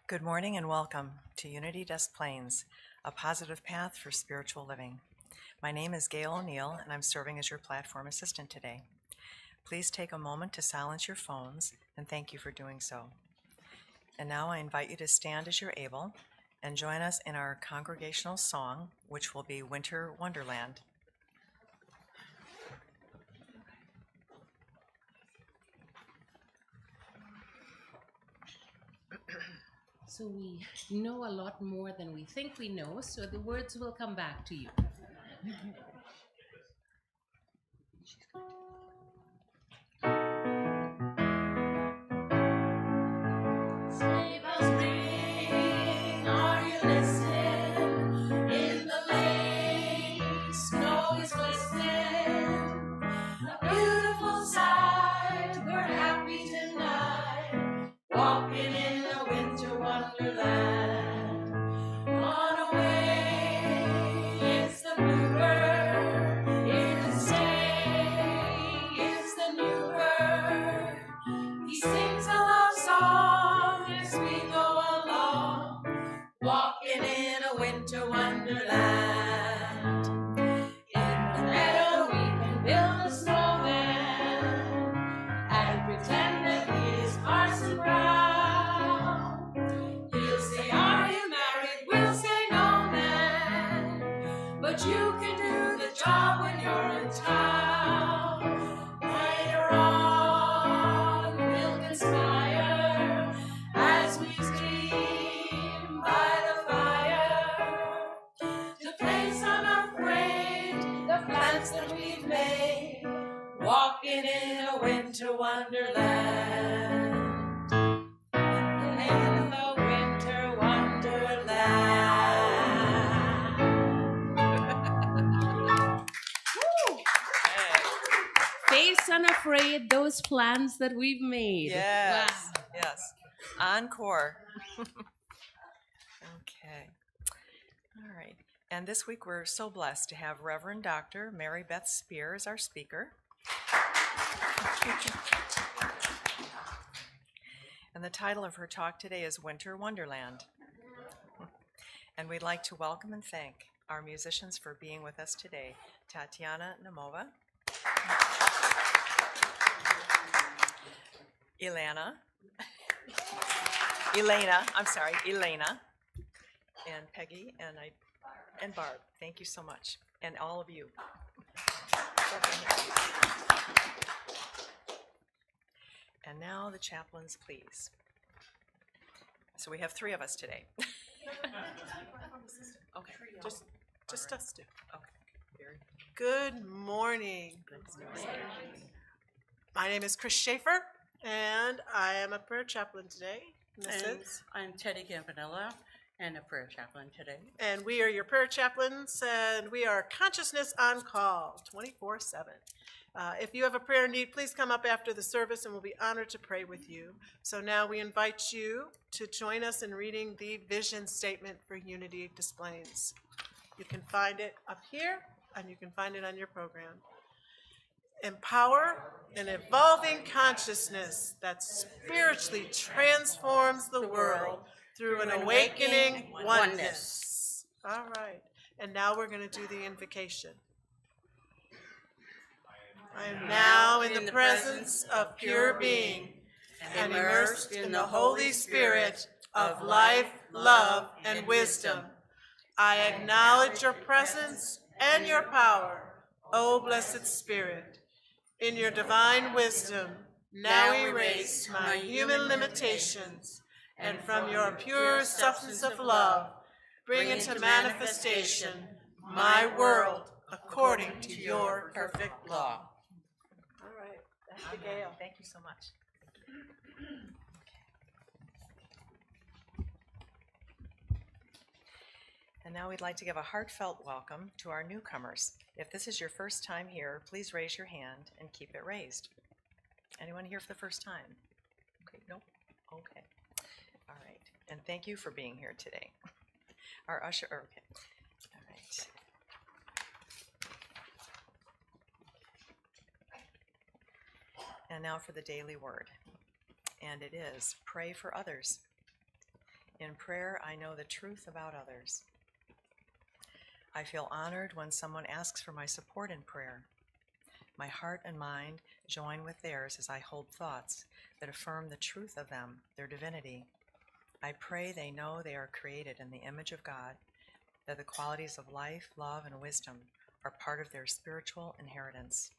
Good morning and welcome to Unity Des Plaines, a positive path for spiritual living. My name is Gail O'Neill and I'm serving as your platform assistant today. Please take a moment to silence your phones and thank you for doing so. And now I invite you to stand as you're able and join us in our congregational song, which will be Winter Wonderland. So we know a lot more than we think we know, so the words will come back to you. Sleigh bells ring, are you listening? In the lane, snow is glistening. A beautiful sight, we're happy tonight, walking in a winter wonderland. On a way is the bluebird, in the sleigh is the new bird. He sings a love song as we go along, walking in a winter wonderland. In the meadow we can build a snowman and pretend that he is Parson Brown. He'll say, "Are you married?" We'll say, "No, man," but you can do the job when you're in town. Later on we'll conspire as we steam by the fire to place unafraid the plans that we've made, walking in a winter wonderland. In the winter wonderland. Face unafraid those plans that we've made. Yes, Wow. yes. Encore. Okay. All right. And this week we're so blessed to have Reverend Dr. Mary Beth Speer as our speaker. And the title of her talk today is Winter Wonderland. And we'd like to welcome and thank our musicians for being with us today. Tatiana Nemova, Elena, and Peggy, and Barb. Thank you so much, and all of you. And now the chaplains, please. So we have three of us today. Okay, Just us two. okay. Very Good morning. My name is Chris Schaefer, and I am a prayer chaplain today. And I'm Teddy Campanella and a prayer chaplain today. And we are your prayer chaplains, and we are Consciousness on Call, 24/7. If you have a prayer need, please come up after the service, and we'll be honored to pray with you. So now we invite you to join us in reading the vision statement for Unity Des Plaines. You can find it up here, and you can find it on your program. Empower an evolving consciousness that spiritually transforms the world through an awakening oneness. All right, and now we're going to do the invocation. I am now in the presence of pure being and immersed in the Holy Spirit of life, love, and wisdom. I acknowledge your presence and your power, O blessed Spirit. In your divine wisdom, now erase my human limitations, and from your pure substance of love, bring into manifestation my world according to your perfect law. All right, that's the Gail. Thank you so much. And now we'd like to give a heartfelt welcome to our newcomers. If this is your first time here, please raise your hand and keep it raised. Anyone here for the first time? Okay, nope. Okay. All right. And thank you for being here today. Our usher, okay. All right. And now for the daily word. And it is pray for others. In prayer, I know the truth about others. I feel honored when someone asks for my support in prayer. My heart and mind join with theirs as I hold thoughts that affirm the truth of them, their divinity. I pray they know they are created in the image of God, that the qualities of life, love, and wisdom are part of their spiritual inheritance.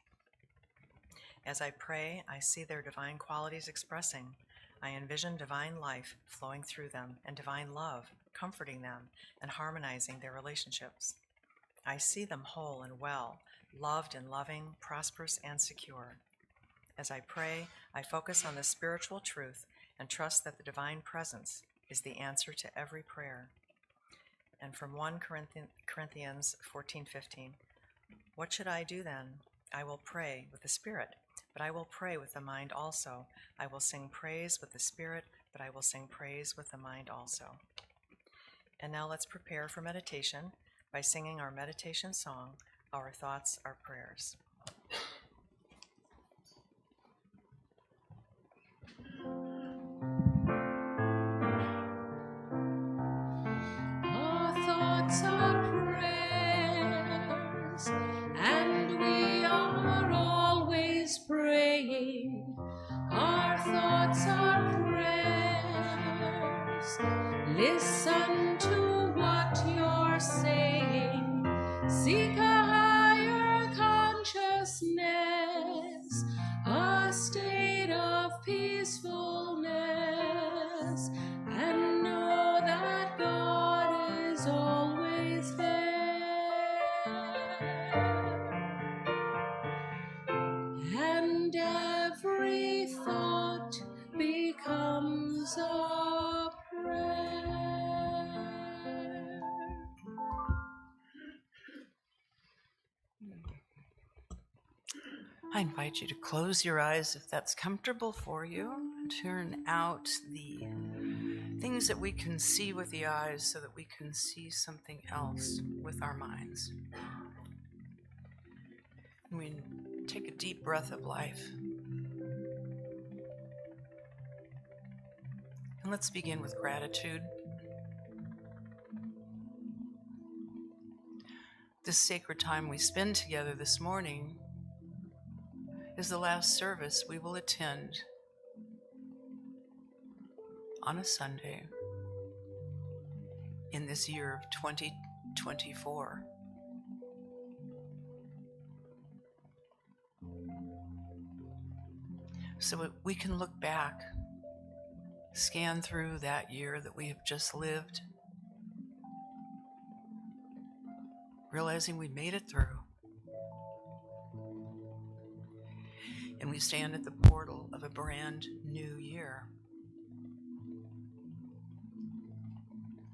As I pray, I see their divine qualities expressing. I envision divine life flowing through them and divine love comforting them and harmonizing their relationships. I see them whole and well, loved and loving, prosperous and secure. As I pray, I focus on the spiritual truth and trust that the divine presence is the answer to every prayer. And from 1 Corinthians 14:15, what should I do then? I will pray with the Spirit, but I will pray with the mind also. I will sing praise with the Spirit, but I will sing praise with the mind also. And now let's prepare for meditation by singing our meditation song, Our Thoughts, Our Prayers. Our thoughts are prayers, and we are always praying. Our thoughts are prayers. Listen to what you're saying. Seek a higher consciousness, a state of peacefulness, and know that God is always there. And every thought becomes a prayer. I invite you to close your eyes if that's comfortable for you. Turn out the things that we can see with the eyes so that we can see something else with our minds. We take a deep breath of life. And let's begin with gratitude. This sacred time we spend together this morning is the last service we will attend on a Sunday in this year of 2024. So we can look back, scan through that year that we have just lived, realizing we made it through. And we stand at the portal of a brand new year.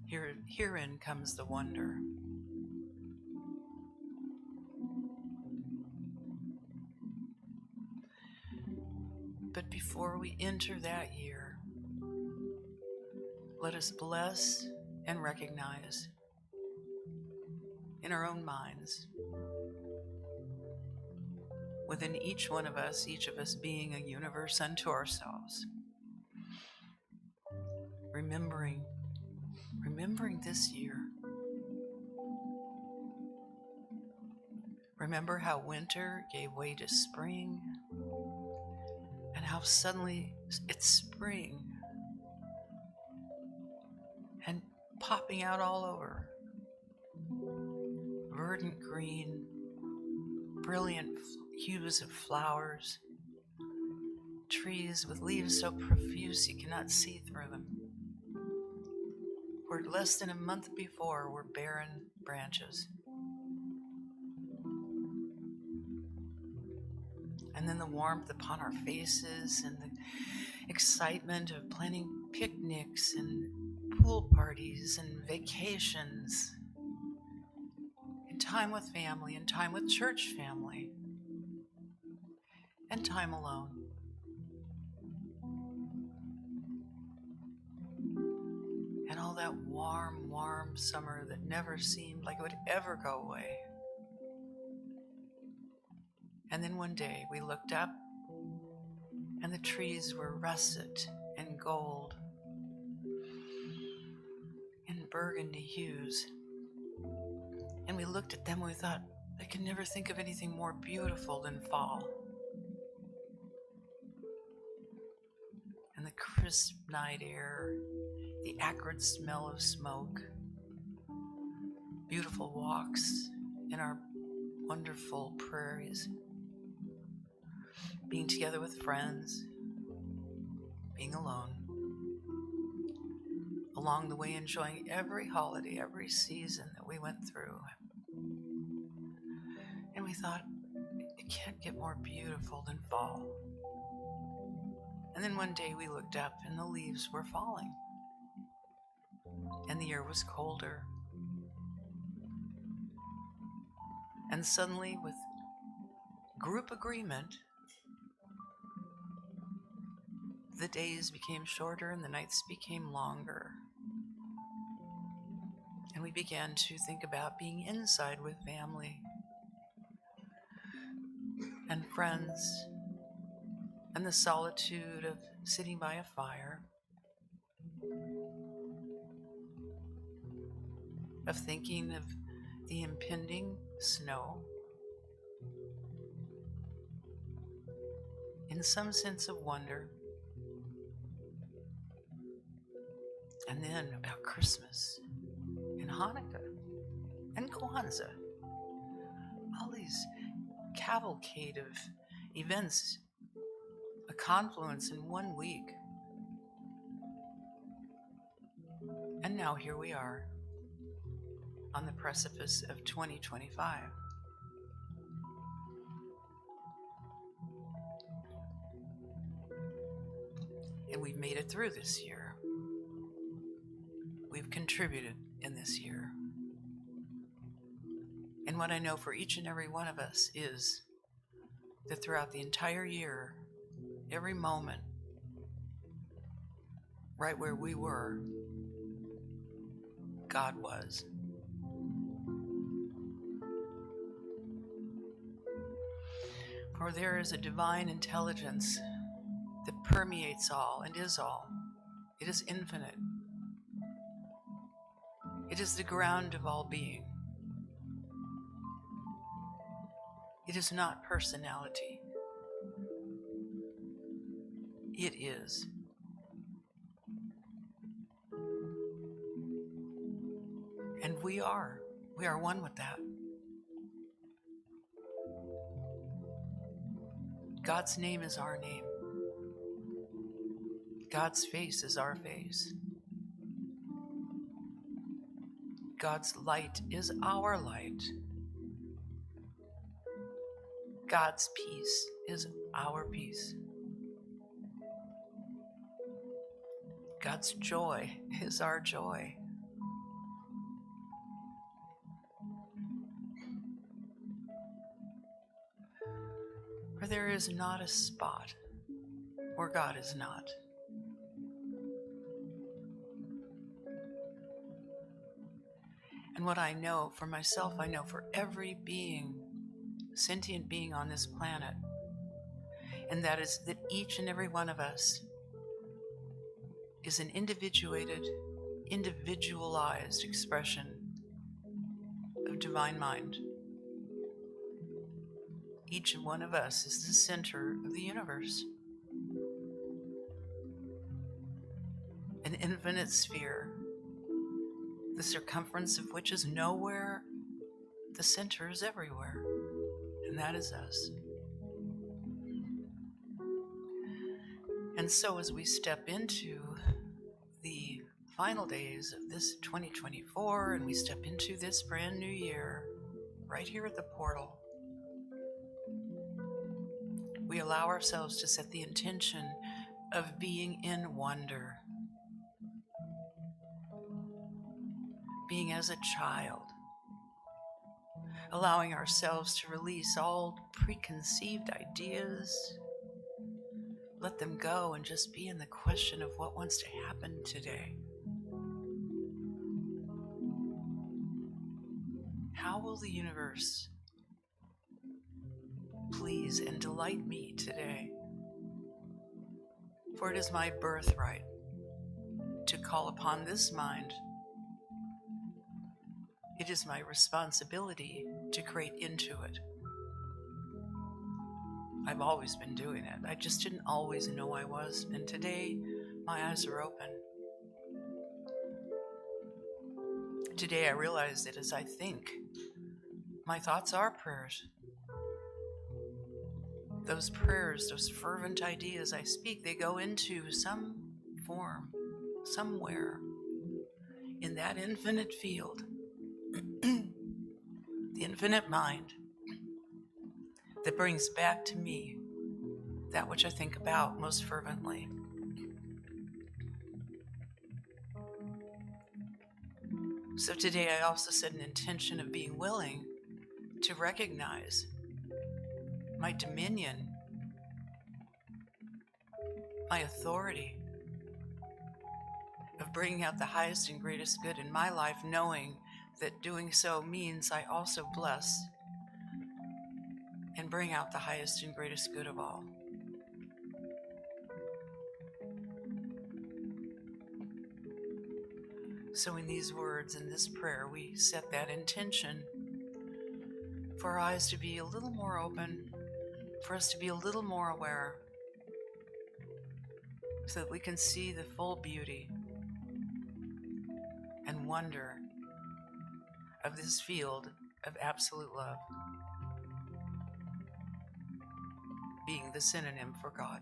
Herein comes the wonder. But before we enter that year, let us bless and recognize in our own minds, within each one of us, each of us being a universe unto ourselves, remembering this year. Remember how winter gave way to spring, and how suddenly it's spring and popping out all over. Verdant green, brilliant hues of flowers, trees with leaves so profuse you cannot see through them. Where less than a month before were barren branches. And then the warmth upon our faces and the excitement of planning picnics and pool parties and vacations, and time with family and time with church family, and time alone. And all that warm, warm summer that never seemed like it would ever go away. And then one day we looked up and the trees were russet and gold. burgundy hues. And we looked at them and we thought, I could never think of anything more beautiful than fall. And the crisp night air, the acrid smell of smoke, beautiful walks in our wonderful prairies, being together with friends, being alone, along the way enjoying every holiday, every season that we went through. And we thought, it can't get more beautiful than fall. And then one day we looked up and the leaves were falling. And the air was colder. And suddenly, with group agreement, the days became shorter and the nights became longer. And we began to think about being inside with family and friends, and the solitude of sitting by a fire, of thinking of the impending snow, in some sense of wonder, and then about Christmas and Hanukkah and Kwanzaa, all these cavalcade of events, a confluence in 1 week. And now here we are on the precipice of 2025. And we've made it through this year. We've contributed in this year. And what I know for each and every one of us is that throughout the entire year, every moment, right where we were, God was. For there is a divine intelligence that permeates all and is all. It is infinite. It is the ground of all being. It is not personality. It is. And we are one with that. God's name is our name. God's face is our face. God's light is our light. God's peace is our peace. God's joy is our joy. For there is not a spot where God is not. And what I know for myself, I know for every being, sentient being on this planet, and that is that each and every one of us is an individualized expression of divine mind. Each one of us is the center of the universe. An infinite sphere, the circumference of which is nowhere, the center is everywhere, and that is us. And so as we step into the final days of this 2024, and we step into this brand new year, right here at the portal, we allow ourselves to set the intention of being in wonder, being as a child, allowing ourselves to release all preconceived ideas, let them go and just be in the question of what wants to happen today. How will the universe please and delight me today? For it is my birthright to call upon this mind it is my responsibility to create into it. I've always been doing it. I just didn't always know I was. And today, my eyes are open. Today, I realize that as I think, my thoughts are prayers. Those prayers, those fervent ideas I speak, they go into some form, somewhere in that infinite field, the infinite mind, that brings back to me that which I think about most fervently. So today I also set an intention of being willing to recognize my dominion, my authority, of bringing out the highest and greatest good in my life, knowing that doing so means I also bless and bring out the highest and greatest good of all. So in these words, in this prayer, we set that intention for our eyes to be a little more open, for us to be a little more aware, so that we can see the full beauty and wonder of this field of absolute love, being the synonym for God.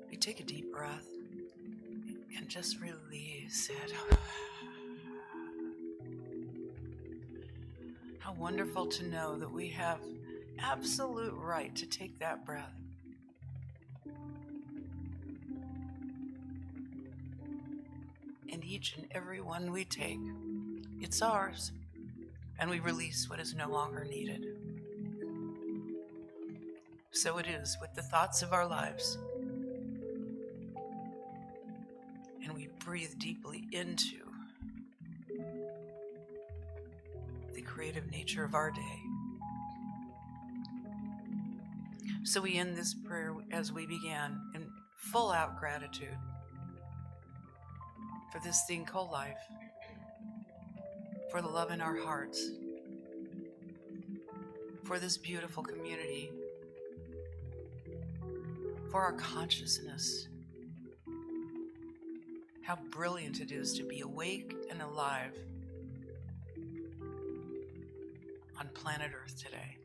We take a deep breath and just release it. How wonderful to know that we have absolute right to take that breath. And each and every one we take, it's ours, and we release what is no longer needed. So it is with the thoughts of our lives. And we breathe deeply into the creative nature of our day. So we end this prayer as we began in full out gratitude for this thing called life, for the love in our hearts, for this beautiful community, for our consciousness. How brilliant it is to be awake and alive on planet Earth today.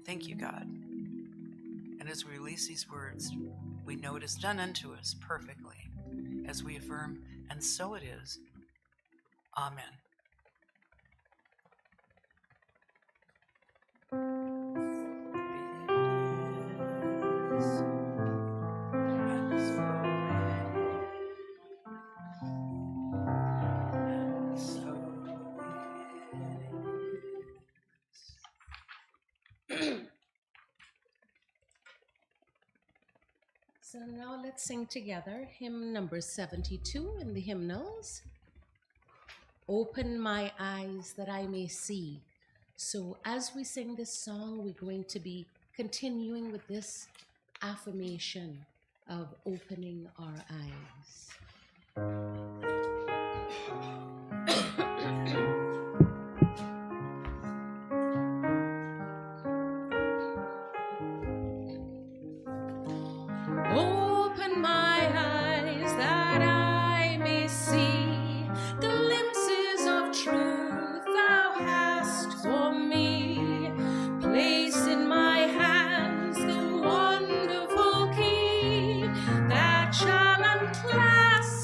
Thank you, God. And as we release these words, we know it is done unto us perfectly, as we affirm, and so it is. Amen. So now let's sing together hymn number 72 in the hymnals. Open my eyes that I may see. So as we sing this song, we're going to be continuing with this affirmation of opening our eyes. Open my eyes that I may see glimpses of truth thou hast for me. Place in my hands the wonderful key that shall unclasp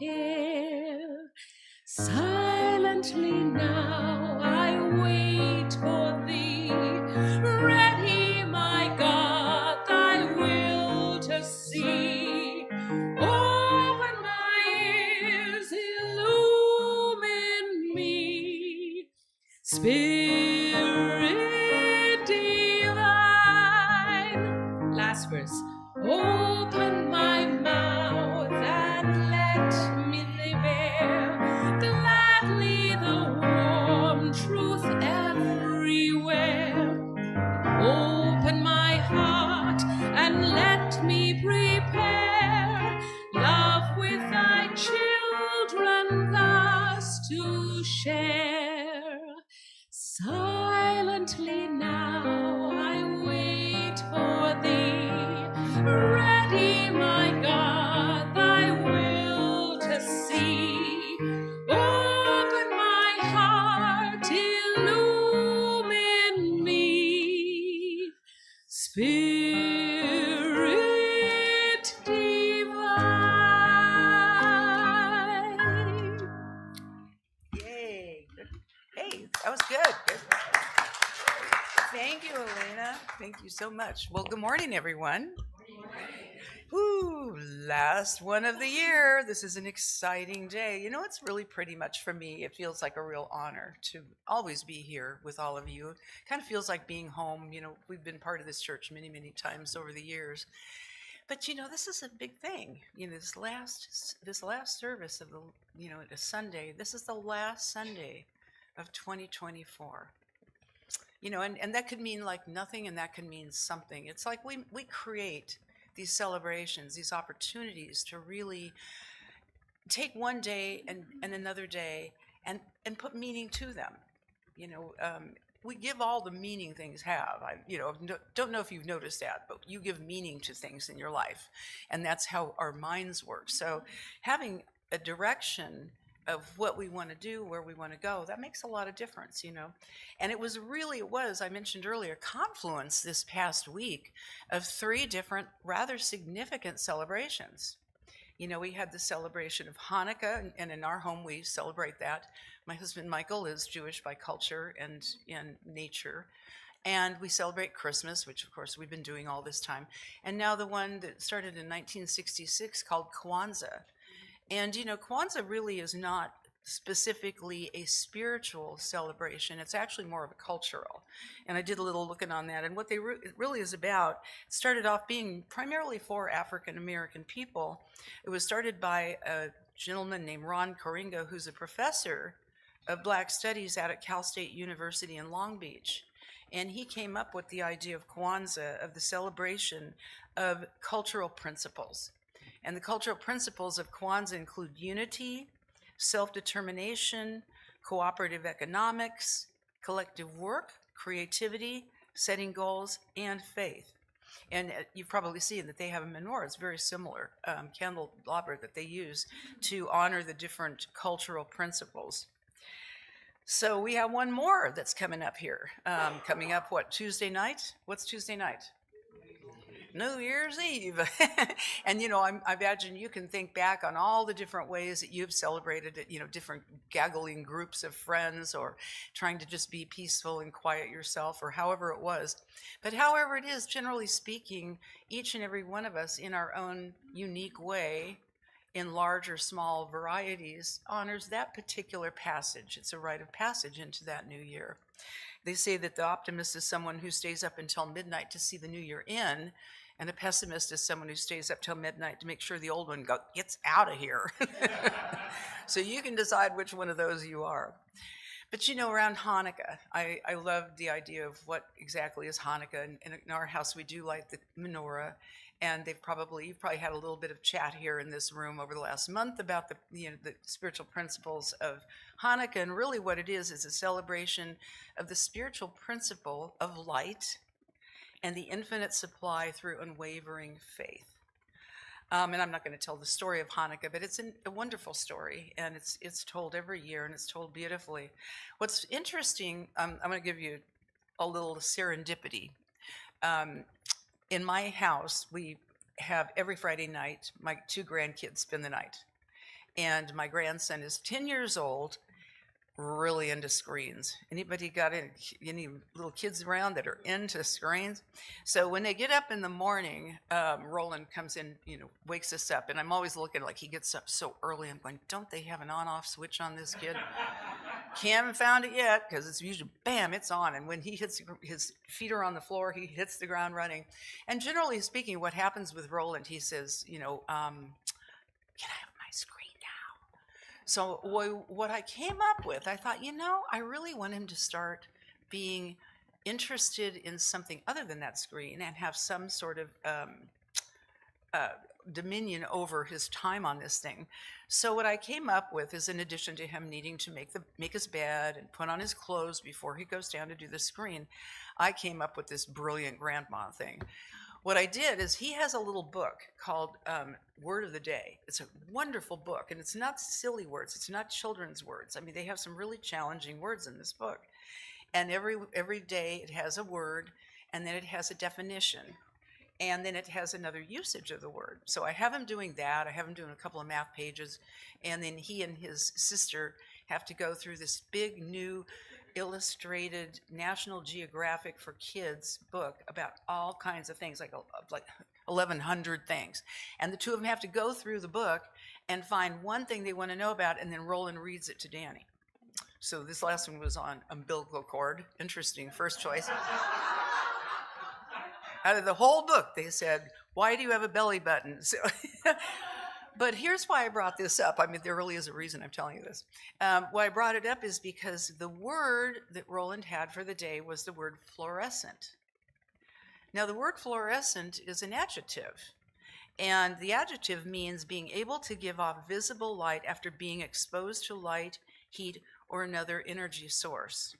here. Silently now I wait for thee. Ready, my God, thy will to see. Open my ears, illumine me. Spirit divine. Last verse. Open my mouth and let me bear gladly the warm truth everywhere. Open my heart and let me prepare love with thy children thus to share. Silently now I wait for thee. Ready, my God, thy will to see. Open my heart, illumine me. Spirit divine. Yay. Good. Hey, that was good. Good. Thank you, Elena. Thank you so much. Well, good morning, everyone. Woo, last one of the year. This is an exciting day. You know, it's really pretty much for me. It feels like a real honor to always be here with all of you. It kind of feels like being home. You know, we've been part of this church many, many times over the years. But you know, this is a big thing. You know, this last service of the, you know, a Sunday. This is the last Sunday of 2024. You know, and that could mean like nothing, and that could mean something. It's like we create these celebrations, these opportunities to really take one day and another day and put meaning to them. You know, we give all the meaning things have. Don't know if you've noticed that, but you give meaning to things in your life, and that's how our minds work. So having a direction of what we want to do, where we want to go, that makes a lot of difference, you know. And it was, I mentioned earlier, confluence this past week of 3 different rather significant celebrations. You know, we had the celebration of Hanukkah, and in our home we celebrate that. My husband Michael is Jewish by culture and in nature. And we celebrate Christmas, which of course we've been doing all this time. And now the one that started in 1966 called Kwanzaa. And, you know, Kwanzaa really is not specifically a spiritual celebration. It's actually more of a cultural. And I did a little looking on that. And what it really is about, it started off being primarily for African American people. It was started by a gentleman named Ron Koringa, who's a professor of Black Studies out at Cal State University in Long Beach. And he came up with the idea of Kwanzaa, of the celebration of cultural principles. And the cultural principles of Kwanzaa include unity, self-determination, cooperative economics, collective work, creativity, setting goals, and faith. And you've probably seen that they have a menorah. It's very similar, candelabra that they use to honor the different cultural principles. So we have one more that's coming up here. Coming up, Tuesday night? What's Tuesday night? New Year's Eve. And, you know, I imagine you can think back on all the different ways that you've celebrated it, you know, different gaggling groups of friends, or trying to just be peaceful and quiet yourself, or however it was. But however it is, generally speaking, each and every one of us in our own unique way, in large or small varieties, honors that particular passage. It's a rite of passage into that new year. They say that the optimist is someone who stays up until midnight to see the new year in, and a pessimist is someone who stays up till midnight to make sure the old one gets out of here. So you can decide which one of those you are. But you know, around Hanukkah, I love the idea of what exactly is Hanukkah. And in our house, we do light the menorah. And you've probably had a little bit of chat here in this room over the last month about the spiritual principles of Hanukkah. And really what it is a celebration of the spiritual principle of light and the infinite supply through unwavering faith. And I'm not going to tell the story of Hanukkah, but it's a wonderful story, and it's told every year, and it's told beautifully. What's interesting, I'm going to give you a little serendipity. In my house, we have every Friday night, my 2 grandkids spend the night. And my grandson is 10 years old, really into screens. Anybody got any little kids around that are into screens? So when they get up in the morning, Roland comes in, wakes us up, and I'm always looking like he gets up so early. I'm going, don't they have an on-off switch on this kid? Haven't found it yet, because it's usually bam, it's on. And when he hits, his feet are on the floor, he hits the ground running. And generally speaking, what happens with Roland, he says, can I have my screen? So what I came up with, I thought, I really want him to start being interested in something other than that screen and have some sort of dominion over his time on this thing. So what I came up with is, in addition to him needing to make his bed and put on his clothes before he goes down to do the screen, I came up with this brilliant grandma thing. What I did is, he has a little book called Word of the Day. It's a wonderful book, and it's not silly words. It's not children's words. I mean, they have some really challenging words in this book. And every day it has a word, and then it has a definition, and then it has another usage of the word. So I have him doing that. I have him doing a couple of math pages, and then he and his sister have to go through this big new illustrated National Geographic for Kids book about all kinds of things, like 1,100 things. And the two of them have to go through the book and find one thing they want to know about, and then Roland reads it to Danny. So this last one was on umbilical cord. Interesting, first choice. Out of the whole book, they said, why do you have a belly button? So but here's why I brought this up. I mean, there really is a reason I'm telling you this. Why I brought it up is because the word that Roland had for the day was the word fluorescent. Now, the word fluorescent is an adjective, and the adjective means being able to give off visible light after being exposed to light, heat, or another energy source.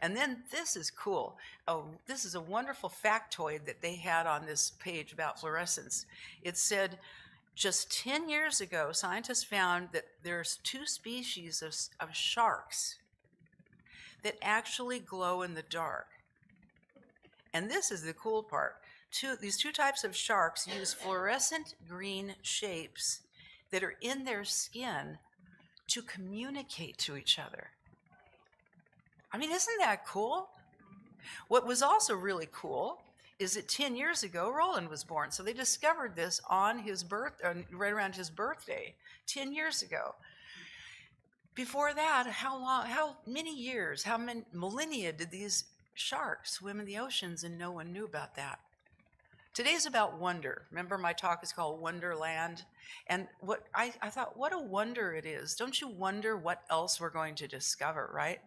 And then this is cool. Oh, this is a wonderful factoid that they had on this page about fluorescence. It said, just 10 years ago, scientists found that there's 2 species of sharks that actually glow in the dark. And this is the cool part. These two types of sharks use fluorescent green shapes that are in their skin to communicate to each other. I mean, isn't that cool? What was also really cool is that 10 years ago, Roland was born. So they discovered this on his right around his birthday, 10 years ago. Before that, how many years, how many millennia did these sharks swim in the oceans, and no one knew about that? Today's about wonder. Remember, my talk is called Wonderland? And what I thought, what a wonder it is. Don't you wonder what else we're going to discover, right?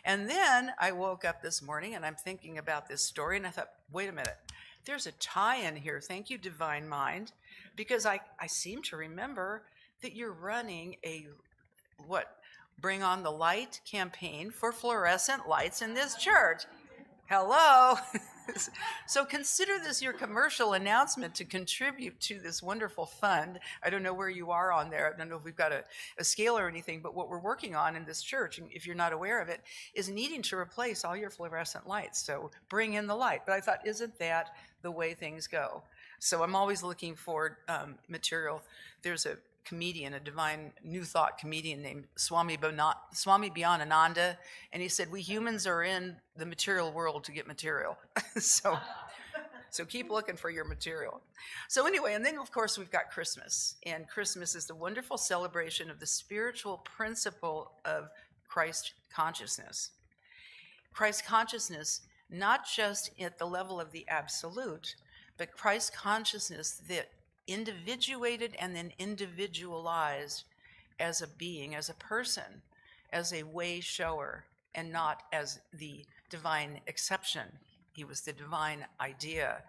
And then I woke up this morning and I'm thinking about this story, and I thought, wait a minute, there's a tie-in here. Thank you, Divine Mind, because I seem to remember that you're running a, Bring on the Light campaign for fluorescent lights in this church. Hello. So consider this your commercial announcement to contribute to this wonderful fund. I don't know where you are on there. I don't know if we've got a scale or anything, but what we're working on in this church, and if you're not aware of it, is needing to replace all your fluorescent lights. So bring in the light. But I thought, isn't that the way things go? So I'm always looking for material. There's a comedian, a divine new thought comedian named Swami Bhyanananda, and he said, we humans are in the material world to get material. so keep looking for your material. So anyway, and then of course we've got Christmas, and Christmas is the wonderful celebration of the spiritual principle of Christ consciousness. Christ consciousness, not just at the level of the absolute, but Christ consciousness that individuated and then individualized as a being, as a person, as a way shower, and not as the divine exception. He was the divine idea,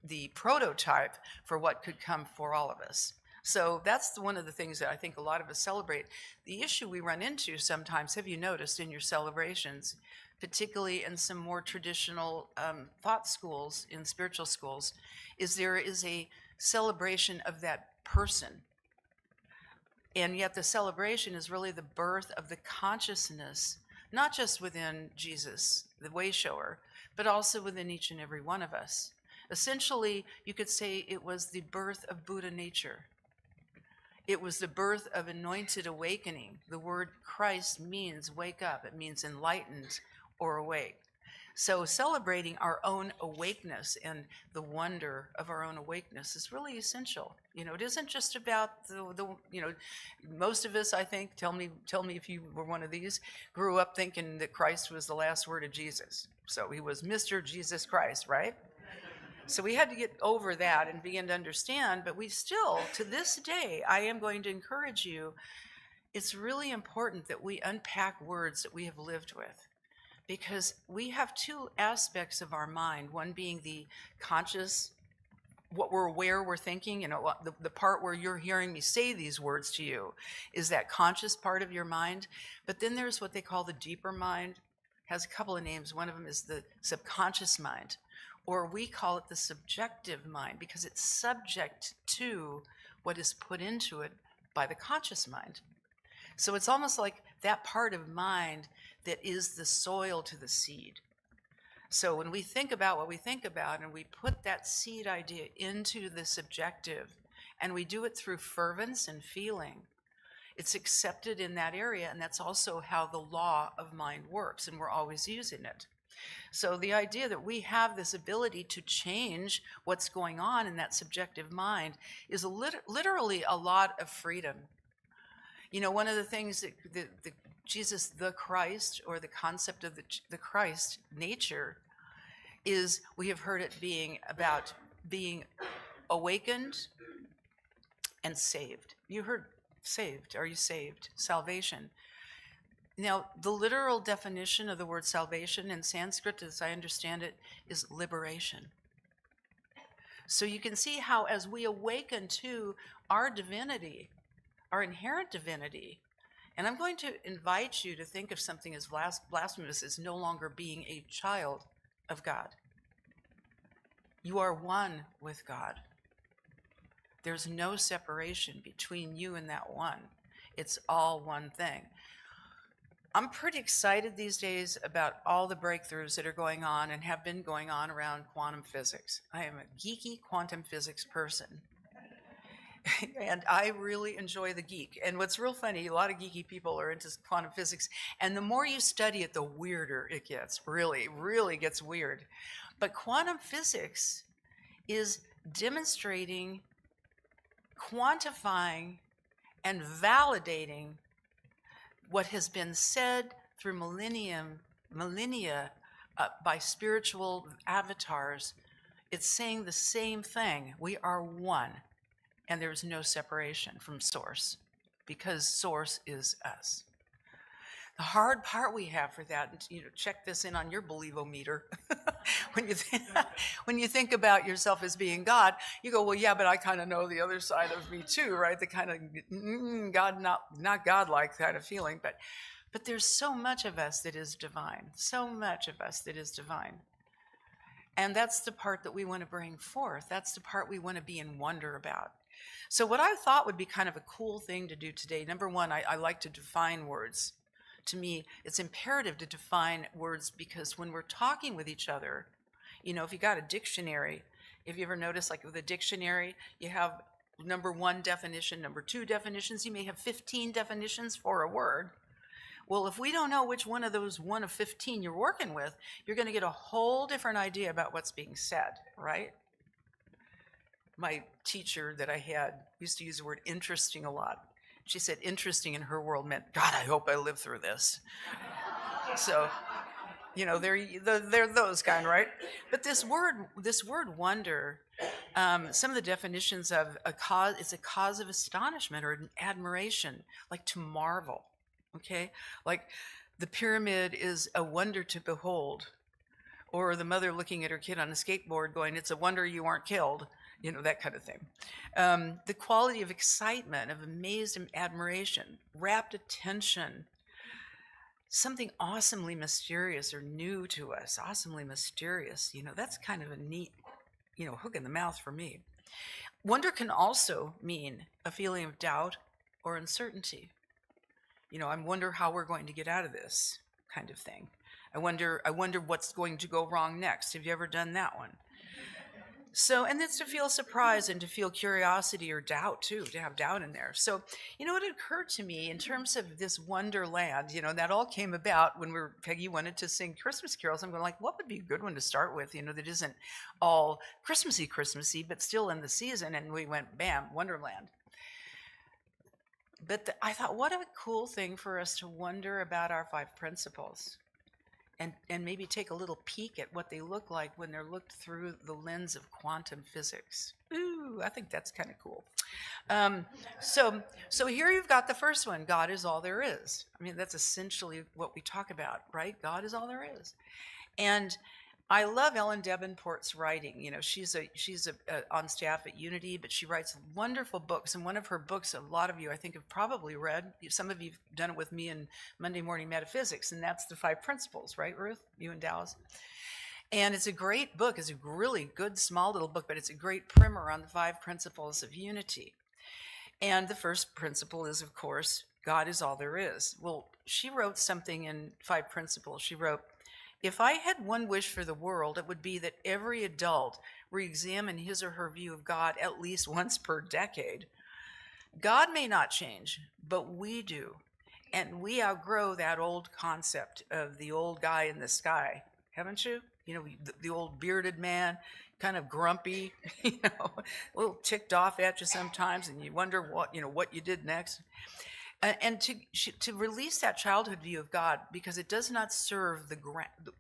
the prototype for what could come for all of us. So that's one of the things that I think a lot of us celebrate. The issue we run into sometimes, have you noticed in your celebrations, particularly in some more traditional thought schools, in spiritual schools, is there is a celebration of that person. And yet the celebration is really the birth of the consciousness, not just within Jesus, the way shower, but also within each and every one of us. Essentially, you could say it was the birth of Buddha nature. It was the birth of anointed awakening. The word Christ means wake up. It means enlightened or awake. So celebrating our own awakeness and the wonder of our own awakeness is really essential. It isn't just about most of us, I think, tell me if you were one of these, grew up thinking that Christ was the last word of Jesus. So he was Mr. Jesus Christ, right? So we had to get over that and begin to understand, but we still, to this day, I am going to encourage you, it's really important that we unpack words that we have lived with. Because we have two aspects of our mind, one being the conscious, what we're aware we're thinking, the part where you're hearing me say these words to you is that conscious part of your mind. But then there's what they call the deeper mind, has a couple of names. One of them is the subconscious mind, or we call it the subjective mind because it's subject to what is put into it by the conscious mind. So it's almost like that part of mind that is the soil to the seed. So when we think about what we think about and we put that seed idea into the subjective and we do it through fervence and feeling, it's accepted in that area, and that's also how the law of mind works, and we're always using it. So the idea that we have this ability to change what's going on in that subjective mind is literally a lot of freedom. One of the things that the Jesus, the Christ, or the concept of the Christ nature is, we have heard it being about being awakened and saved. You heard saved. Are you saved? Salvation. Now, the literal definition of the word salvation in Sanskrit, as I understand it, is liberation. So you can see how as we awaken to our divinity, our inherent divinity, and I'm going to invite you to think of something as blasphemous as no longer being a child of God. You are one with God. There's no separation between you and that one. It's all one thing. I'm pretty excited these days about all the breakthroughs that are going on and have been going on around quantum physics. I am a geeky quantum physics person. And I really enjoy the geek. And what's real funny, a lot of geeky people are into quantum physics. And the more you study it, the weirder it gets. Really, really gets weird. But quantum physics is demonstrating, quantifying, and validating what has been said through millennia by spiritual avatars. It's saying the same thing. We are one. And there's no separation from source, because source is us. The hard part we have for that, and check this in on your believometer. when you think about yourself as being God, you go, well, yeah, but I kind of know the other side of me too, right? The kind of God, not God-like kind of feeling, but there's so much of us that is divine, so much of us that is divine. And that's the part that we want to bring forth. That's the part we want to be in wonder about. So what I thought would be kind of a cool thing to do today, number one, I like to define words. To me, it's imperative to define words, because when we're talking with each other, if you got a dictionary, if you ever notice, like with a dictionary, you have number one definition, number two definitions, you may have 15 definitions for a word. Well, if we don't know which one of those 1 of 15 you're working with, you're going to get a whole different idea about what's being said, right? My teacher that I had used to use the word interesting a lot. She said interesting in her world meant, God, I hope I live through this. So, they're those kind, right? But this word wonder, some of the definitions of it's a cause of astonishment or an admiration, like to marvel, okay? Like the pyramid is a wonder to behold, or the mother looking at her kid on a skateboard going, it's a wonder you aren't killed. That kind of thing. The quality of excitement, of amazed admiration, rapt attention, something awesomely mysterious or new to us, awesomely mysterious. That's kind of a neat, hook in the mouth for me. Wonder can also mean a feeling of doubt or uncertainty. I wonder how we're going to get out of this kind of thing. I wonder what's going to go wrong next. Have you ever done that one? So, and it's to feel surprise and to feel curiosity or doubt too, to have doubt in there. So, it occurred to me in terms of this wonderland, that all came about when Peggy wanted to sing Christmas carols. I'm going like, what would be a good one to start with, that isn't all Christmassy, but still in the season. And we went, bam, Wonderland. But I thought, what a cool thing for us to wonder about our 5 principles. And maybe take a little peek at what they look like when they're looked through the lens of quantum physics. Ooh, I think that's kind of cool. So here you've got the first one. God is all there is. I mean, that's essentially what we talk about, right? God is all there is. And I love Ellen Davenport's writing. She's on staff at Unity, but she writes wonderful books. And one of her books, a lot of you, I think, have probably read. Some of you've done it with me in Monday Morning Metaphysics, and that's the 5 principles, right, Ruth? You and Dallas. And it's a great book. It's a really good, small little book, but it's a great primer on the 5 principles of unity. And the first principle is, of course, God is all there is. Well, she wrote something in 5 principles. She wrote, if I had one wish for the world, it would be that every adult re-examine his or her view of God at least once per decade. God may not change, but we do. And we outgrow that old concept of the old guy in the sky, haven't you? The old bearded man, kind of grumpy, a little ticked off at you sometimes, and you wonder what you did next. And to release that childhood view of God, because it does not serve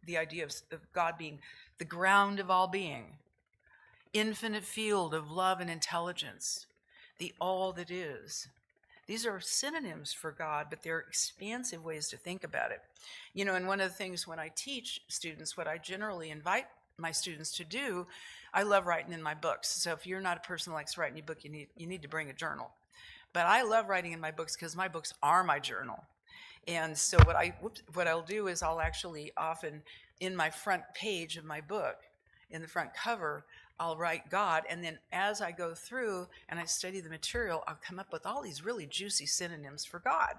the idea of God being the ground of all being, infinite field of love and intelligence, the all that is. These are synonyms for God, but they're expansive ways to think about it. And one of the things when I teach students, what I generally invite my students to do, I love writing in my books. So if you're not a person who likes writing your book, you need to bring a journal. But I love writing in my books because my books are my journal. And so what I'll do is I'll actually often, in my front page of my book, in the front cover, I'll write God. And then as I go through and I study the material, I'll come up with all these really juicy synonyms for God.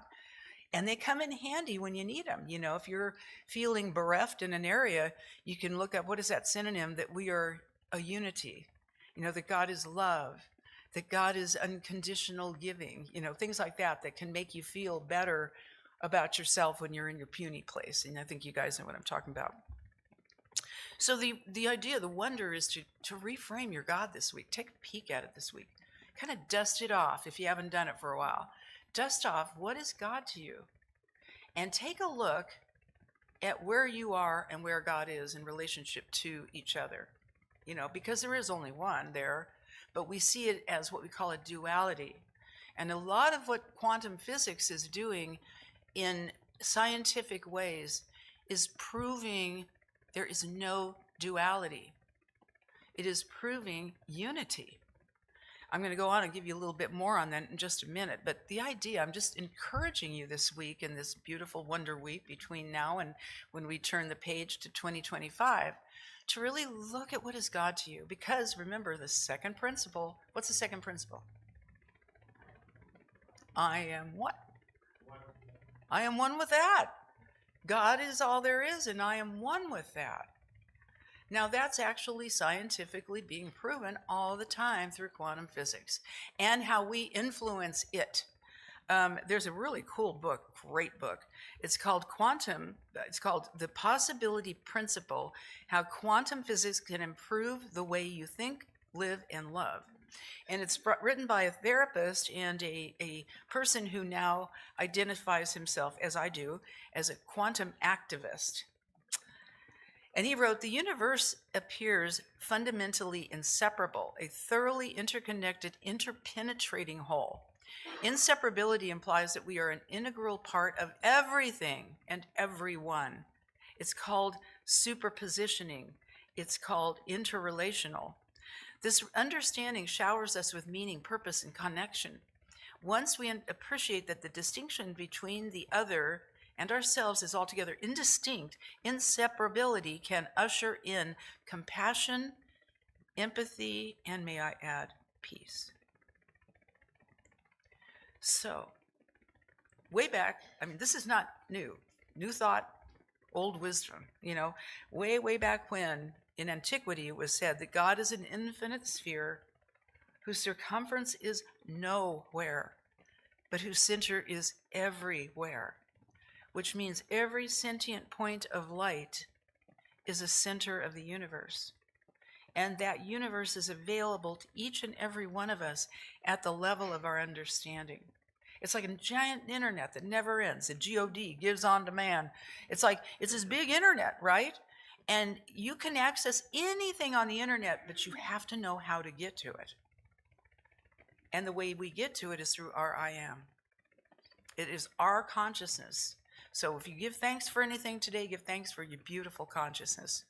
And they come in handy when you need them. If you're feeling bereft in an area, you can look up, what is that synonym? That we are a unity, that God is love, that God is unconditional giving, things like that can make you feel better about yourself when you're in your puny place. And I think you guys know what I'm talking about. So the idea, the wonder is to reframe your God this week. Take a peek at it this week. Kind of dust it off if you haven't done it for a while. Dust off, what is God to you? And take a look at where you are and where God is in relationship to each other. Because there is only one there. But we see it as what we call a duality. And a lot of what quantum physics is doing in scientific ways is proving there is no duality. It is proving unity. I'm going to go on and give you a little bit more on that in just a minute. But the idea, I'm just encouraging you this week in this beautiful Wonder Week between now and when we turn the page to 2025, to really look at what is God to you. Because remember, the second principle, what's the second principle? I am what? I am one with that. God is all there is, and I am one with that. Now, that's actually scientifically being proven all the time through quantum physics and how we influence it. There's a really cool book, great book. It's called The Possibility Principle, How Quantum Physics Can Improve the Way You Think, Live, and Love. And it's written by a therapist and a person who now identifies himself, as I do, as a quantum activist. And he wrote, the universe appears fundamentally inseparable, a thoroughly interconnected, interpenetrating whole. Inseparability implies that we are an integral part of everything and everyone. It's called superpositioning. It's called interrelational. This understanding showers us with meaning, purpose, and connection. Once we appreciate that the distinction between the other and ourselves is altogether indistinct, inseparability can usher in compassion, empathy, and may I add, peace. So, way back, this is not new. New thought, old wisdom, way back when in antiquity, it was said that God is an infinite sphere whose circumference is nowhere, but whose center is everywhere, which means every sentient point of light is a center of the universe. And that universe is available to each and every one of us at the level of our understanding. It's like a giant internet that never ends. The GOD gives on demand. It's like, it's this big internet, right? And you can access anything on the internet, but you have to know how to get to it. And the way we get to it is through our I am. It is our consciousness. So if you give thanks for anything today, give thanks for your beautiful consciousness.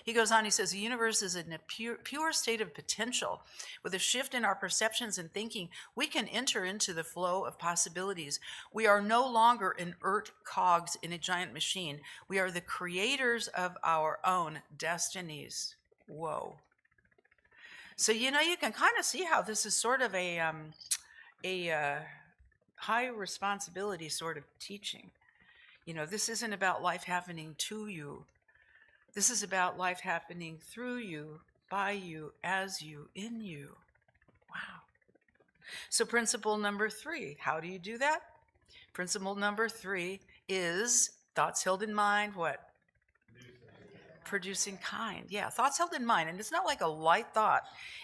He goes on, he says, the universe is in a pure state of potential. With a shift in our perceptions and thinking, we can enter into the flow of possibilities. We are no longer inert cogs in a giant machine. We are the creators of our own destinies. Whoa. So, you can kind of see how this is sort of a high responsibility sort of teaching. This isn't about life happening to you. This is about life happening through you, by you, as you, in you. Wow. So principle number 3, how do you do that? Principle number 3 is thoughts held in mind, what? Producing kind. Yeah, thoughts held in mind. And it's not like a light thought.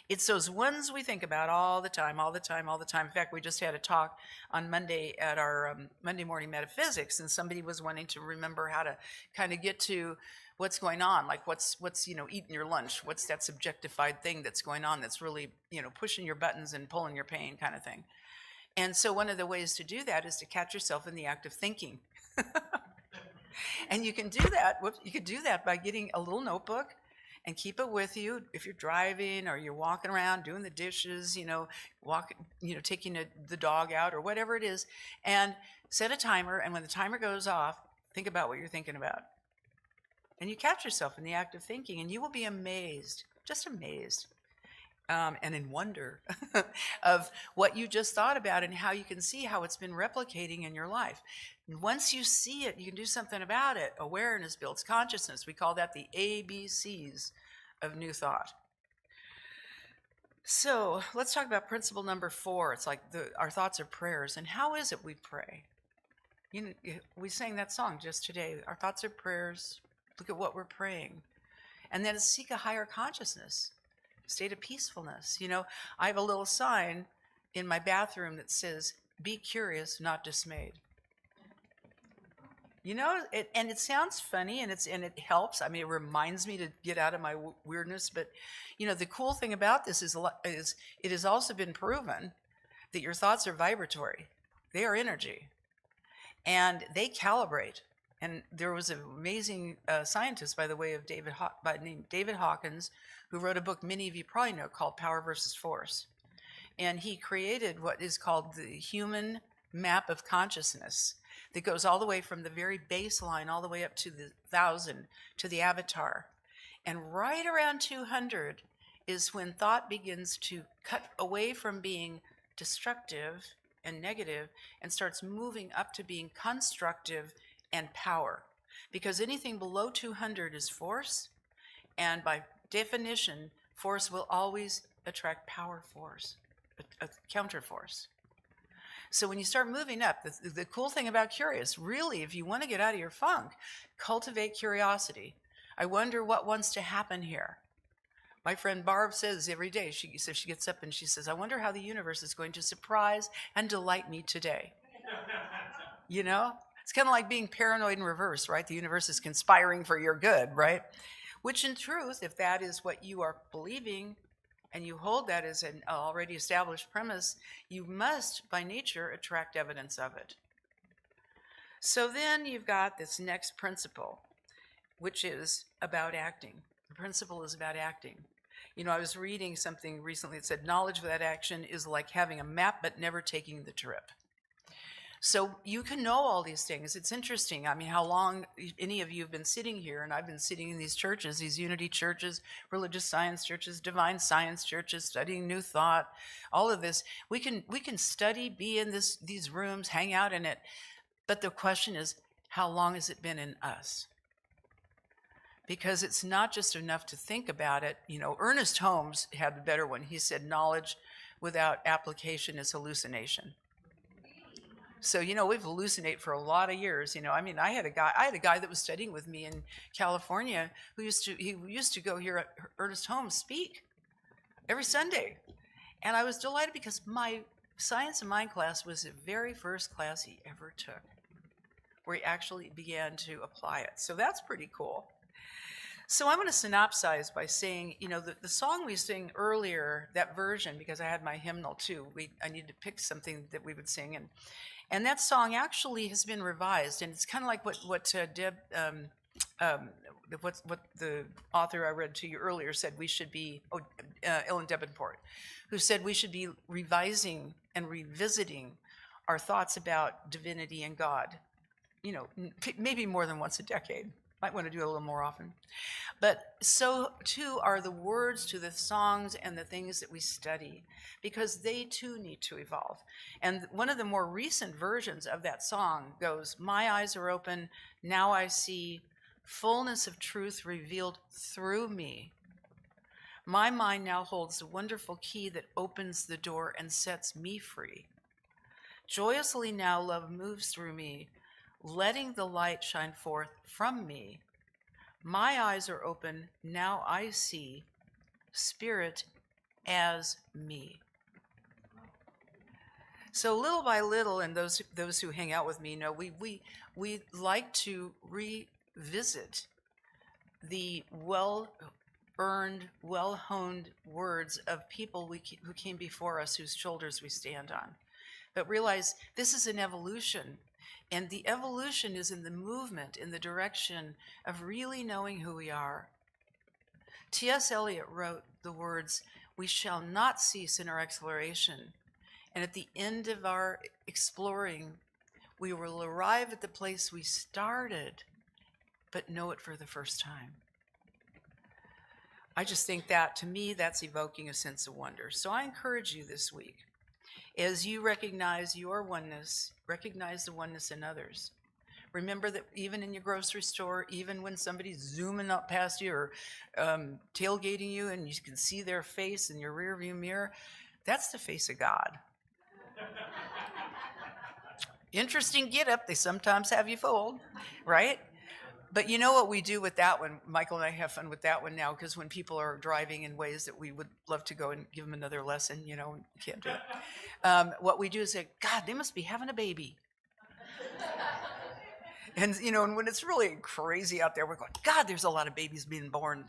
It's those ones we think about all the time, all the time, all the time. In fact, we just had a talk on Monday at our Monday morning metaphysics, and somebody was wanting to remember how to kind of get to what's going on, like what's eating your lunch, what's that subjectified thing that's going on that's really, pushing your buttons and pulling your pain kind of thing. And so one of the ways to do that is to catch yourself in the act of thinking. And you can do that. You could do that by getting a little notebook and keep it with you if you're driving or you're walking around doing the dishes, taking the dog out or whatever it is, and set a timer. And when the timer goes off, think about what you're thinking about. And you catch yourself in the act of thinking, and you will be amazed, just amazed, and in wonder of what you just thought about and how you can see how it's been replicating in your life. And once you see it, you can do something about it. Awareness builds consciousness. We call that the ABCs of new thought. So let's talk about principle number 4. It's like our thoughts are prayers. And how is it we pray? We sang that song just today. Our thoughts are prayers. Look at what we're praying. And then seek a higher consciousness, state of peacefulness. I have a little sign in my bathroom that says, be curious, not dismayed. And it sounds funny and it helps. I mean, it reminds me to get out of my weirdness. But, the cool thing about this is it has also been proven that your thoughts are vibratory. They are energy. And they calibrate. And there was an amazing scientist by the way of named David Hawkins, who wrote a book many of you probably know called Power versus Force. And he created what is called the human map of consciousness that goes all the way from the very baseline all the way up to the 1,000 to the avatar. And right around 200 is when thought begins to cut away from being destructive and negative and starts moving up to being constructive and power. Because anything below 200 is force, and by definition, force will always attract power force, a counter force. So when you start moving up, the cool thing about curious, really, if you want to get out of your funk, cultivate curiosity. I wonder what wants to happen here. My friend Barb says every day, she gets up and she says, I wonder how the universe is going to surprise and delight me today. It's kind of like being paranoid in reverse, right? The universe is conspiring for your good, right? Which in truth, if that is what you are believing, and you hold that as an already established premise, you must, by nature, attract evidence of it. So then you've got this next principle, which is about acting. The principle is about acting. I was reading something recently that said, knowledge without action is like having a map but never taking the trip. So you can know all these things. It's interesting. I mean, how long any of you have been sitting here, and I've been sitting in these churches, these unity churches, religious science churches, divine science churches, studying new thought, all of this. We can study, be in these rooms, hang out in it. But the question is, how long has it been in us? because it's not just enough to think about it. Ernest Holmes had the better one. He said, knowledge without application is hallucination. So, we've hallucinated for a lot of years. I had a guy that was studying with me in California who used to go hear Ernest Holmes speak every Sunday. And I was delighted because my science and mind class was the very first class he ever took, where he actually began to apply it. So that's pretty cool. So I'm going to synopsize by saying, the song we sang earlier, that version, because I had my hymnal too, I needed to pick something that we would sing. And that song actually has been revised. And it's kind of like what Deb, what the author I read to you earlier said we should be, Ellen Davenport, who said we should be revising and revisiting our thoughts about divinity and God, maybe more than once a decade. Might want to do it a little more often. But so too are the words to the songs and the things that we study, because they too need to evolve. And one of the more recent versions of that song goes, "My eyes are open, now I see fullness of truth revealed through me. My mind now holds the wonderful key that opens the door and sets me free. Joyously now love moves through me, letting the light shine forth from me. My eyes are open, now I see Spirit as me." So little by little, and those who hang out with me know, we like to revisit the well-earned, well-honed words of people who came before us, whose shoulders we stand on. But realize this is an evolution. And the evolution is in the movement, in the direction of really knowing who we are. T.S. Eliot wrote the words, "We shall not cease in our exploration. And at the end of our exploring, we will arrive at the place we started, but know it for the first time." I just think that, to me, that's evoking a sense of wonder. So I encourage you this week, as you recognize your oneness, recognize the oneness in others. Remember that even in your grocery store, even when somebody's zooming up past you or tailgating you and you can see their face in your rearview mirror, that's the face of God. Interesting get up. They sometimes have you fooled, right? But you know what we do with that one? Michael and I have fun with that one now, because when people are driving in ways that we would love to go and give them another lesson, can't do it. What we do is say, "God, they must be having a baby." And when it's really crazy out there, we're going, "God, there's a lot of babies being born."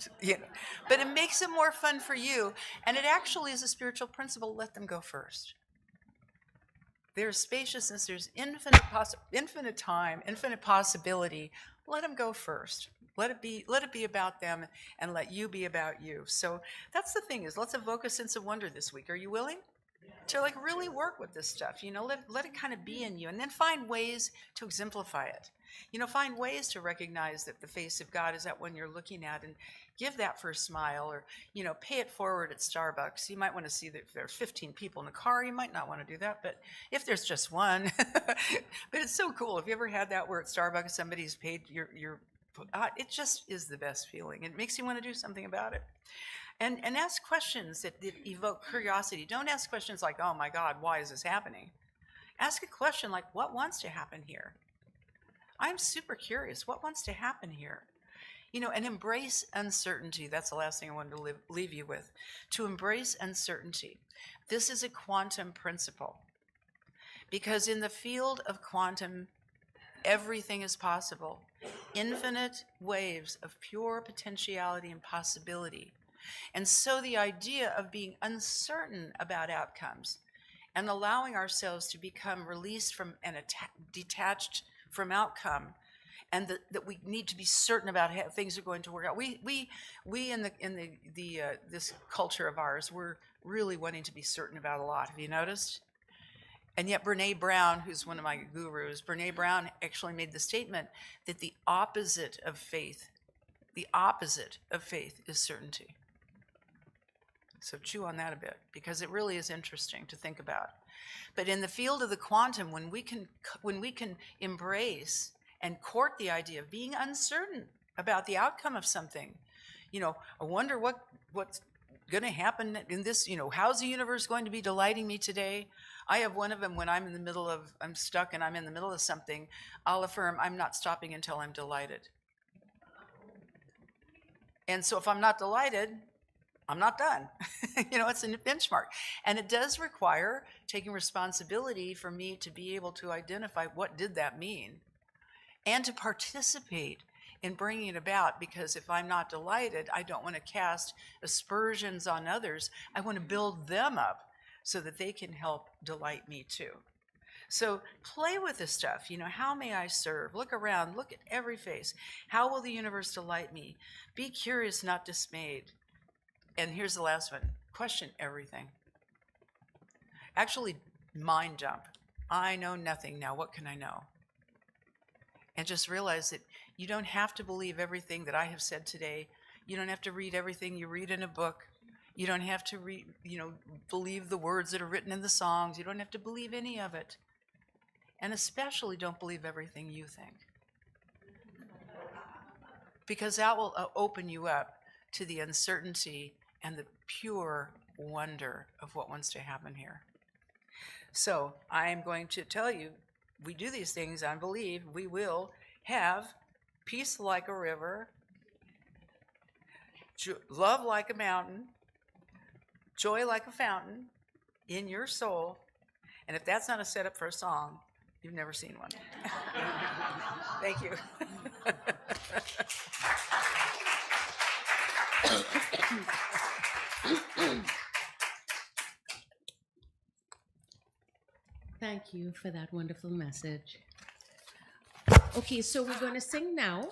But it makes it more fun for you. And it actually is a spiritual principle. Let them go first. There's spaciousness, there's infinite time, infinite possibility. Let them go first. Let it be about them, and let you be about you. So that's the thing, is let's evoke a sense of wonder this week. Are you willing to really work with this stuff? Let it kind of be in you, and then find ways to exemplify it. Find ways to recognize that the face of God is that one you're looking at, and give that first smile, or pay it forward at Starbucks. You might want to see that if there are 15 people in the car, you might not want to do that, but if there's just one, but it's so cool. Have you ever had that where at Starbucks somebody's paid your it just is the best feeling. It makes you want to do something about it. And ask questions that evoke curiosity. Don't ask questions like, "Oh my God, why is this happening?" Ask a question like, "What wants to happen here? I'm super curious. What wants to happen here?" And embrace uncertainty. That's the last thing I wanted to leave you with. To embrace uncertainty. This is a quantum principle. Because in the field of quantum, everything is possible. Infinite waves of pure potentiality and possibility. And so the idea of being uncertain about outcomes and allowing ourselves to become released from and detached from outcome, and that we need to be certain about how things are going to work out. We in this culture of ours, we're really wanting to be certain about a lot. Have you noticed? And yet Brene Brown, who's one of my gurus, Brene Brown actually made the statement that the opposite of faith is certainty. So chew on that a bit, because it really is interesting to think about. But in the field of the quantum, when we can embrace and court the idea of being uncertain about the outcome of something. I wonder what's going to happen in this, how's the universe going to be delighting me today? I have one of them when I'm stuck and I'm in the middle of something. I'll affirm, I'm not stopping until I'm delighted. And so if I'm not delighted, I'm not done. It's a benchmark. And it does require taking responsibility for me to be able to identify what did that mean and to participate in bringing it about, because if I'm not delighted, I don't want to cast aspersions on others. I want to build them up so that they can help delight me too. So play with this stuff. How may I serve? Look around, look at every face. How will the universe delight me? Be curious, not dismayed. And here's the last one. Question everything. Actually, mind jump. I know nothing now. What can I know? And just realize that you don't have to believe everything that I have said today. You don't have to read everything you read in a book. You don't have to believe the words that are written in the songs. You don't have to believe any of it. And especially don't believe everything you think. Because that will open you up to the uncertainty and the pure wonder of what wants to happen here. So I am going to tell you, we do these things, I believe we will have peace like a river, love like a mountain, joy like a fountain in your soul. And if that's not a setup for a song, you've never seen one. Thank you. Thank you for that wonderful message. Okay, so we're going to sing now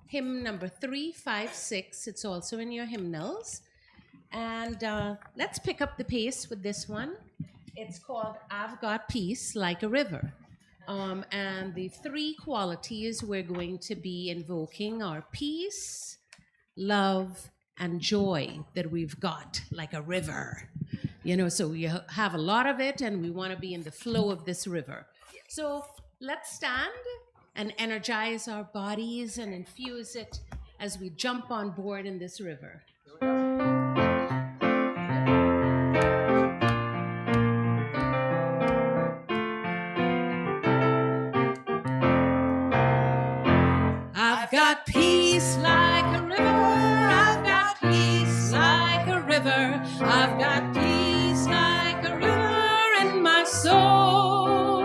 hymn number 356. It's also in your hymnals. And let's pick up the pace with this one. It's called I've Got Peace Like a River. And the three qualities we're going to be invoking are peace, love, and joy that we've got like a river. So we have a lot of it, and we want to be in the flow of this river. So let's stand and energize our bodies and infuse it as we jump on board in this river. I've got peace like a river. I've got peace like a river. I've got peace like a river in my soul.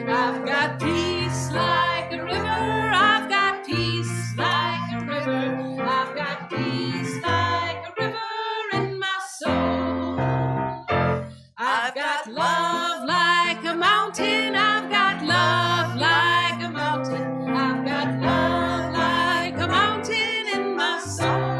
I've got peace like a river. I've got peace like a river. I've got peace like a river in my soul. I've got love like a mountain. I've got love like a mountain. I've got love like a mountain in my soul.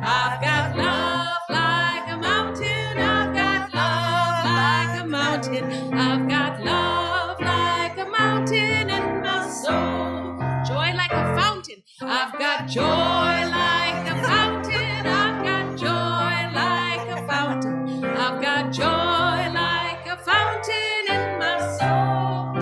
I've got love like a mountain. I've got love like a mountain. I've got love like a mountain in my soul. Joy like a fountain. I've got joy like a fountain. I've got joy like a fountain. I've got joy like a fountain in my soul.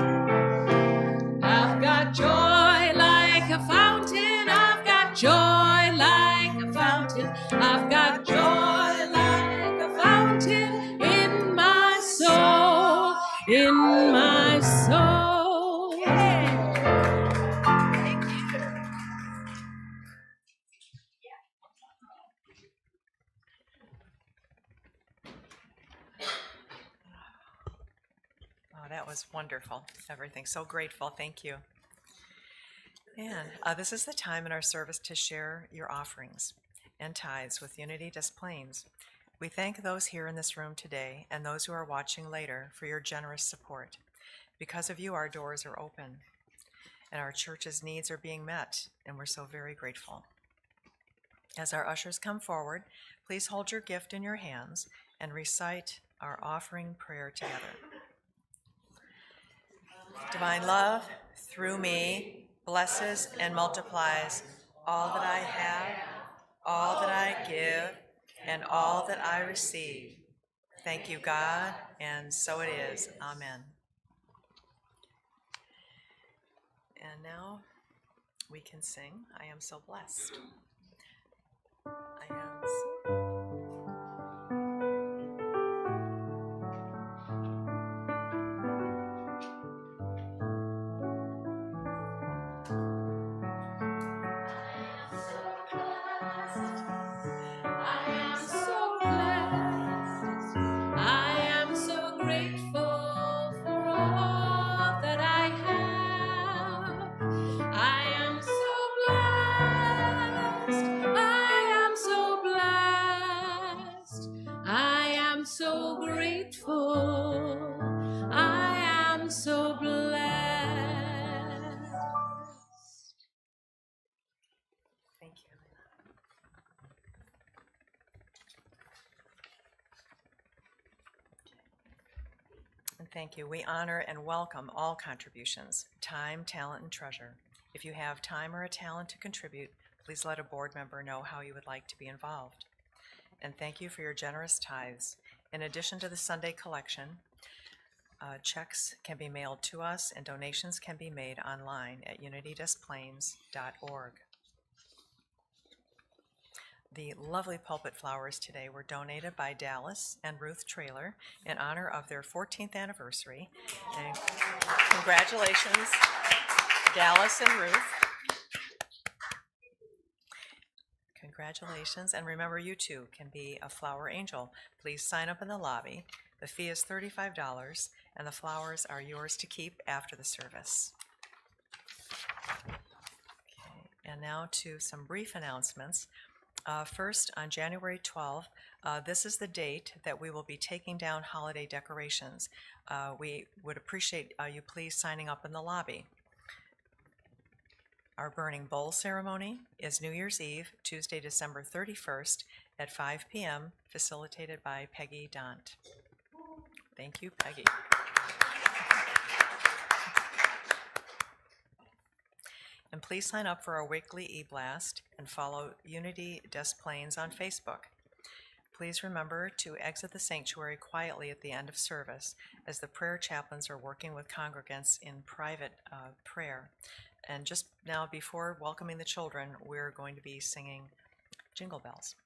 I've got joy like a fountain. I've got joy like a fountain. I've got joy like a fountain in my soul. In my soul. Thank you. Oh, that was wonderful. Everything. So grateful. Thank you. And this is the time in our service to share your offerings and tithes with Unity Des Plaines. We thank those here in this room today and those who are watching later for your generous support. Because of you, our doors are open and our church's needs are being met, and we're so very grateful. As our ushers come forward, please hold your gift in your hands and recite our offering prayer together. Divine love, through me, blesses and multiplies all that I have, all that I give, and all that I receive. Thank you, God, and so it is. Amen. And now we can sing, I am so blessed. I am so I am so blessed. I am so grateful for all that I have. I am so blessed. I am so blessed. I am so grateful. I am so blessed. Thank you. And thank you. We honor and welcome all contributions, time, talent, and treasure. If you have time or a talent to contribute, please let a board member know how you would like to be involved. And thank you for your generous tithes. In addition to the Sunday collection, checks can be mailed to us and donations can be made online at unitydesplains.org. The lovely pulpit flowers today were donated by Dallas and Ruth Traylor in honor of their 14th anniversary. And congratulations, Dallas and Ruth. Congratulations, and remember, you too can be a flower angel. Please sign up in the lobby. The fee is $35, and the flowers are yours to keep after the service. Okay, and now to some brief announcements. First, on January 12th, this is the date that we will be taking down holiday decorations. We would appreciate you please signing up in the lobby. Our burning bowl ceremony is New Year's Eve, Tuesday, December 31st at 5 p.m., facilitated by Peggy Dont. Thank you, Peggy. And please sign up for our weekly e-blast and follow Unity Des Plaines on Facebook. Please remember to exit the sanctuary quietly at the end of service, as the prayer chaplains are working with congregants in private prayer. And just now, before welcoming the children, we're going to be singing Jingle Bells.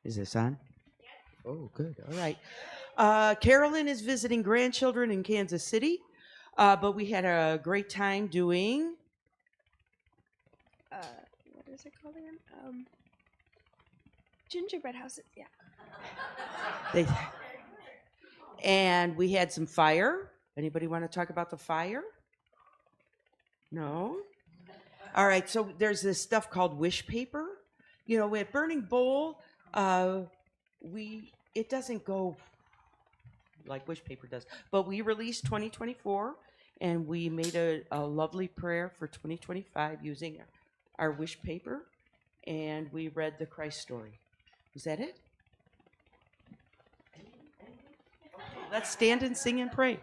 Is this on? Oh, good. All right. Carolyn is visiting grandchildren in Kansas City, but we had a great time doing. What is it called again? Gingerbread houses. Yeah. They, and we had some fire. Anybody want to talk about the fire? No? All right. So there's this stuff called wish paper. You know, at Burning Bowl, it doesn't go like wish paper does, but we released 2024 and we made a lovely prayer for 2025 using our wish paper. and we read the Christ story. Is that it? Let's stand and sing and pray.